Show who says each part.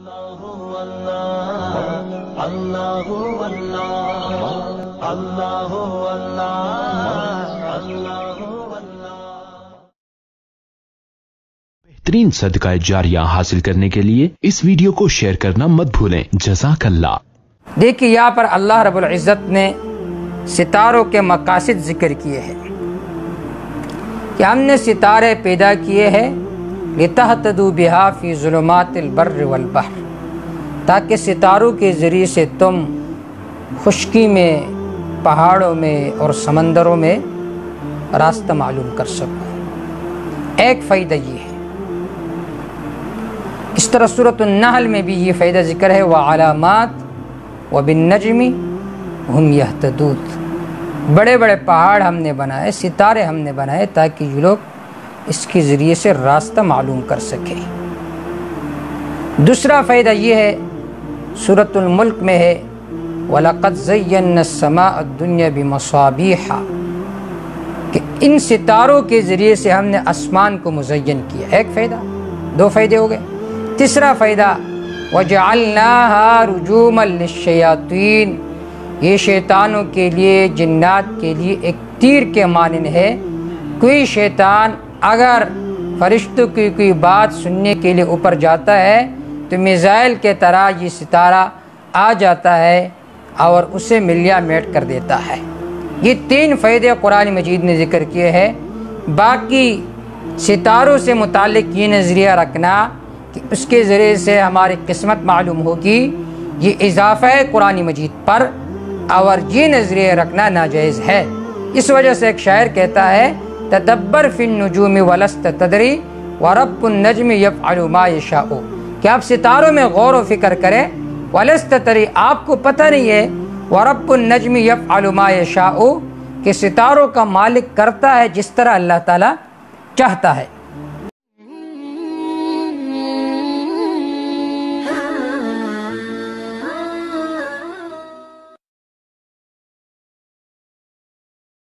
Speaker 1: बेहतरीन सदका जारिया हासिल करने के लिए इस वीडियो को शेयर करना मत भूलें। जज़ाक अल्लाह।
Speaker 2: देखिए यहाँ पर अल्लाह रब्बुल इज़्ज़त ने सितारों के मकासिद जिक्र किए हैं कि हमने सितारे पैदा किए हैं लितहतदू बिहा फी ज़ुलुमातिल बर्र वल बहर, ताकि सितारों के ज़रिए से तुम खुश्की में, पहाड़ों में और समंदरों में रास्ता मालूम कर सको। एक फ़ायदा ये है। इस तरह सूरत अन्नहल में भी ये फ़ायदा ज़िक्र है, व अलामात व बिन्नज्मि हुम यहतदून। बड़े बड़े पहाड़ हमने बनाए, सितारे हमने बनाए ताकि ये लोग इसके ज़रिए से रास्ता मालूम कर सकें। दूसरा फ़ायदा ये है, सूरतुल मुल्क में है, वलक़द ज़य्यना अस्समाअ अद्दुन्या बिमसाबीहा, कि इन सितारों के ज़रिए से हमने आसमान को मुज़य्यन किया। एक फ़ायदा, दो फ़ायदे हो गए। तीसरा फ़ायदा, वजअलनाहा रुजूमन लिश्शयातीन, ये शैतानों के लिए, जिन्नात के लिए एक तीर के मानिंद है। कोई शैतान अगर फरिश्तों की कोई बात सुनने के लिए ऊपर जाता है तो मिसाइल के तरह ये सितारा आ जाता है और उसे मिलिया मेट कर देता है। ये तीन फ़ायदे कुरान मजीद ने ज़िक्र किए हैं। बाकी सितारों से मुतालिक ये नज़रिया रखना कि उसके ज़रिए से हमारी किस्मत मालूम होगी, ये इजाफ़ा है कुरान मजीद पर, और ये नज़रिया रखना नाजायज़ है। इस वजह से एक शायर कहता है, तदब्बर फिन नुजूमी वलस्त तदरी व रब्बुन नज्मी यफ़अलु मा यशाउ, कि आप सितारों में गौर व फिक्र करें, वलस्त तदरी, आपको पता नहीं है, व रब्बुन नज्मी यफ़अलु मा यशाउ, कि सितारों का मालिक करता है जिस तरह अल्लाह ताला चाहता है।